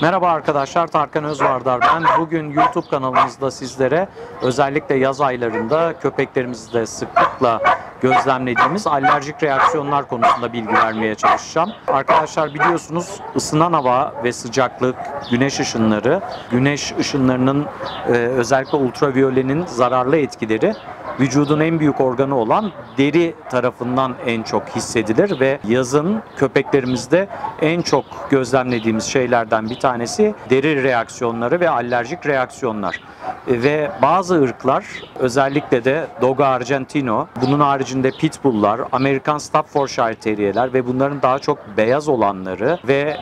Merhaba arkadaşlar, Tarkan Özvardar ben. Bugün YouTube kanalımızda sizlere özellikle yaz aylarında köpeklerimizde sıklıkla gözlemlediğimiz alerjik reaksiyonlar konusunda bilgi vermeye çalışacağım. Arkadaşlar biliyorsunuz ısınan hava ve sıcaklık, güneş ışınlarının özellikle ultraviyolenin zararlı etkileri vücudun en büyük organı olan deri tarafından en çok hissedilir ve yazın köpeklerimizde en çok gözlemlediğimiz şeylerden bir tanesi deri reaksiyonları ve alerjik reaksiyonlar. Ve bazı ırklar, özellikle de Dogo Argentino, bunun haricinde Pitbull'lar, Amerikan Staffordshire Terrier'ler ve bunların daha çok beyaz olanları ve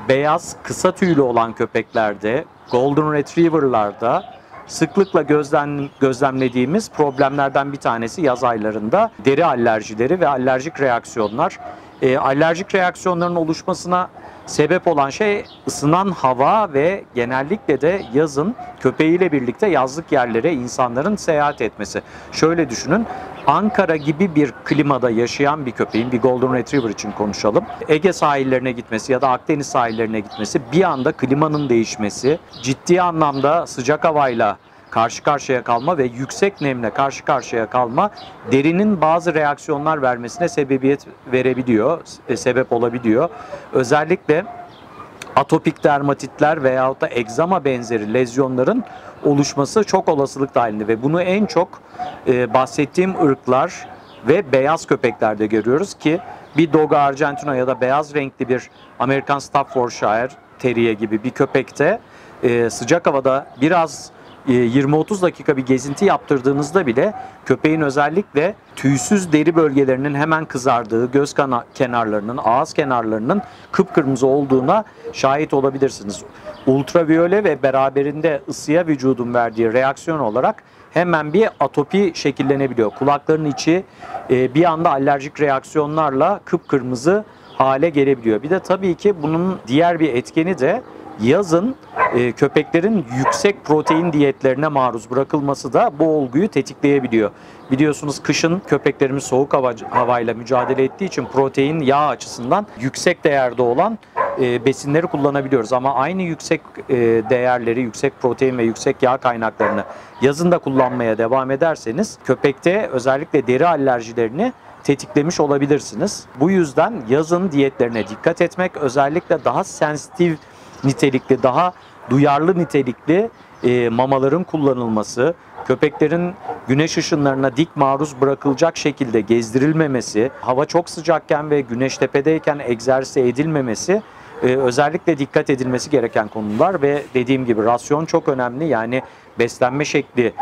beyaz kısa tüylü olan köpeklerde, Golden Retriever'larda sıklıkla gözlemlediğimiz problemlerden bir tanesi yaz aylarında deri alerjileri ve alerjik reaksiyonlar. Alerjik reaksiyonların oluşmasına sebep olan şey ısınan hava ve genellikle de yazın köpeğiyle birlikte yazlık yerlere insanların seyahat etmesi. Şöyle düşünün, Ankara gibi bir klimada yaşayan bir köpeğin, bir Golden Retriever için konuşalım, Ege sahillerine gitmesi ya da Akdeniz sahillerine gitmesi, bir anda klimanın değişmesi, ciddi anlamda sıcak havayla karşı karşıya kalma ve yüksek nemle karşı karşıya kalma derinin bazı reaksiyonlar vermesine sebep olabiliyor. Özellikle atopik dermatitler veyahut da egzama benzeri lezyonların oluşması çok olasılık dahilinde ve bunu en çok bahsettiğim ırklar ve beyaz köpeklerde görüyoruz ki bir Dogo Argentino ya da beyaz renkli bir Amerikan Staffordshire Terrier gibi bir köpekte sıcak havada biraz 20-30 dakika bir gezinti yaptırdığınızda bile köpeğin özellikle tüysüz deri bölgelerinin hemen kızardığı, göz kenarlarının, ağız kenarlarının kıpkırmızı olduğuna şahit olabilirsiniz. Ultraviyole ve beraberinde ısıya vücudun verdiği reaksiyon olarak hemen bir atopi şekillenebiliyor. Kulakların içi bir anda alerjik reaksiyonlarla kıpkırmızı hale gelebiliyor. Bir de tabii ki bunun diğer bir etkeni de yazın köpeklerin yüksek protein diyetlerine maruz bırakılması da bu olguyu tetikleyebiliyor. Biliyorsunuz kışın köpeklerimiz soğuk havayla mücadele ettiği için protein, yağ açısından yüksek değerde olan besinleri kullanabiliyoruz. Ama aynı yüksek değerleri, yüksek protein ve yüksek yağ kaynaklarını yazın da kullanmaya devam ederseniz köpekte özellikle deri alerjilerini tetiklemiş olabilirsiniz. Bu yüzden yazın diyetlerine dikkat etmek, özellikle daha sensitif nitelikli, daha duyarlı nitelikli mamaların kullanılması, köpeklerin güneş ışınlarına dik maruz bırakılacak şekilde gezdirilmemesi, hava çok sıcakken ve güneş tepedeyken egzersiz edilmemesi özellikle dikkat edilmesi gereken konular ve dediğim gibi rasyon çok önemli. Yani beslenme şekli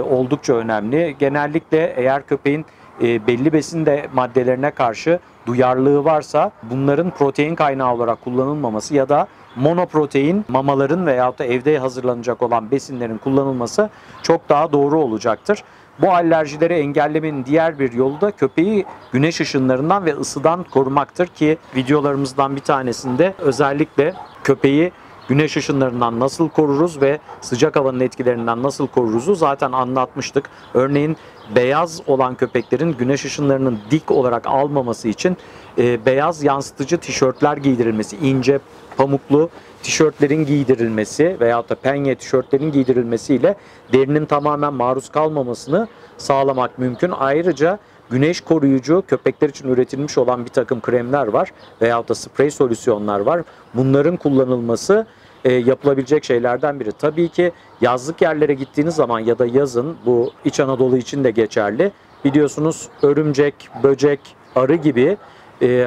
oldukça önemli. Genellikle eğer köpeğin belli besin maddelerine karşı duyarlılığı varsa bunların protein kaynağı olarak kullanılmaması ya da monoprotein mamaların veyahut da evde hazırlanacak olan besinlerin kullanılması çok daha doğru olacaktır. Bu alerjileri engellemenin diğer bir yolu da köpeği güneş ışınlarından ve ısıdan korumaktır ki videolarımızdan bir tanesinde özellikle köpeği güneş ışınlarından nasıl koruruz ve sıcak havanın etkilerinden nasıl koruruzu zaten anlatmıştık. Örneğin beyaz olan köpeklerin güneş ışınlarının dik olarak almaması için beyaz yansıtıcı tişörtler giydirilmesi, ince pamuklu tişörtlerin giydirilmesi veyahut da penye tişörtlerin giydirilmesiyle derinin tamamen maruz kalmamasını sağlamak mümkün. Ayrıca güneş koruyucu köpekler için üretilmiş olan bir takım kremler var veyahut da sprey solüsyonlar var. Bunların kullanılması yapılabilecek şeylerden biri. Tabii ki yazlık yerlere gittiğiniz zaman ya da yazın, bu İç Anadolu için de geçerli. Biliyorsunuz örümcek, böcek, arı gibi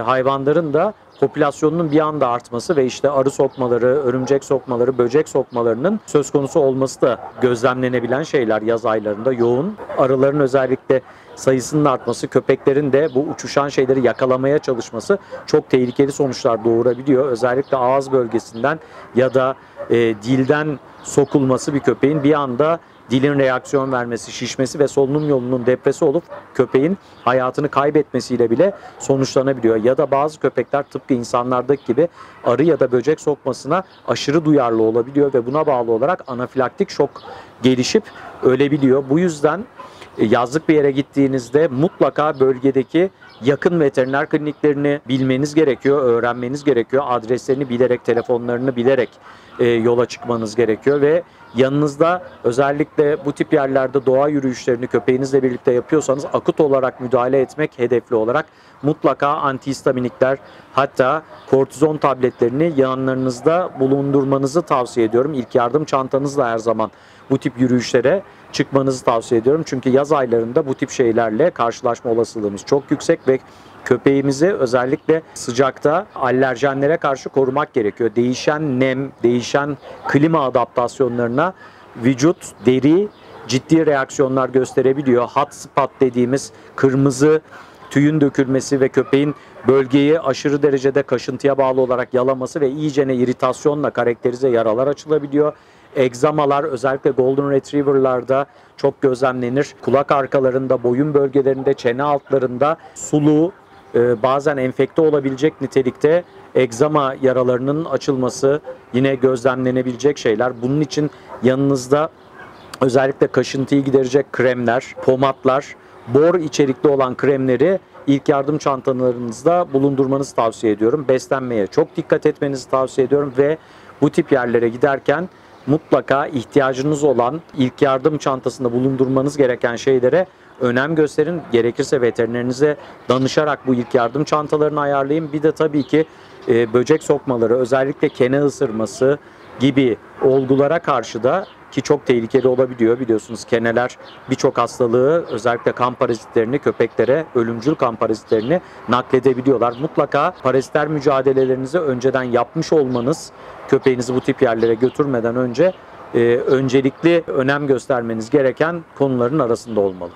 hayvanların da popülasyonunun bir anda artması ve işte arı sokmaları, örümcek sokmaları, böcek sokmalarının söz konusu olması da gözlemlenebilen şeyler yaz aylarında yoğun. Arıların özellikle sayısının artması, köpeklerin de bu uçuşan şeyleri yakalamaya çalışması çok tehlikeli sonuçlar doğurabiliyor. Özellikle ağız bölgesinden ya da dilden sokulması bir köpeğin bir anda dilin reaksiyon vermesi, şişmesi ve solunum yolunun depresi olup köpeğin hayatını kaybetmesiyle bile sonuçlanabiliyor. Ya da bazı köpekler tıpkı insanlardaki gibi arı ya da böcek sokmasına aşırı duyarlı olabiliyor ve buna bağlı olarak anafilaktik şok gelişip ölebiliyor. Bu yüzden yazlık bir yere gittiğinizde mutlaka bölgedeki yakın veteriner kliniklerini bilmeniz gerekiyor, öğrenmeniz gerekiyor. Adreslerini bilerek, telefonlarını bilerek yola çıkmanız gerekiyor ve yanınızda özellikle bu tip yerlerde doğa yürüyüşlerini köpeğinizle birlikte yapıyorsanız akut olarak müdahale etmek hedefli olarak mutlaka antihistaminikler, hatta kortizon tabletlerini yanlarınızda bulundurmanızı tavsiye ediyorum. İlk yardım çantanızla her zaman bu tip yürüyüşlere çıkmanızı tavsiye ediyorum. Çünkü yaz aylarında bu tip şeylerle karşılaşma olasılığımız çok yüksek ve köpeğimizi özellikle sıcakta alerjenlere karşı korumak gerekiyor. Değişen nem, değişen klima adaptasyonlarına vücut, deri ciddi reaksiyonlar gösterebiliyor. Hot spot dediğimiz kırmızı tüyün dökülmesi ve köpeğin bölgeyi aşırı derecede kaşıntıya bağlı olarak yalaması ve iyicene iritasyonla karakterize yaralar açılabiliyor. Egzamalar özellikle Golden Retriever'larda çok gözlemlenir. Kulak arkalarında, boyun bölgelerinde, çene altlarında sulu, bazen enfekte olabilecek nitelikte egzama yaralarının açılması yine gözlemlenebilecek şeyler. Bunun için yanınızda özellikle kaşıntıyı giderecek kremler, pomatlar, bor içerikli olan kremleri ilk yardım çantalarınızda bulundurmanızı tavsiye ediyorum. Beslenmeye çok dikkat etmenizi tavsiye ediyorum ve bu tip yerlere giderken mutlaka ihtiyacınız olan ilk yardım çantasında bulundurmanız gereken şeylere önem gösterin. Gerekirse veterinerinize danışarak bu ilk yardım çantalarını ayarlayın. Bir de tabii ki böcek sokmaları, özellikle kene ısırması gibi olgulara karşı da, ki çok tehlikeli olabiliyor biliyorsunuz, keneler birçok hastalığı, özellikle kan parazitlerini köpeklere, ölümcül kan parazitlerini nakledebiliyorlar. Mutlaka parazitler mücadelelerinizi önceden yapmış olmanız, köpeğinizi bu tip yerlere götürmeden önce öncelikli önem göstermeniz gereken konuların arasında olmalı.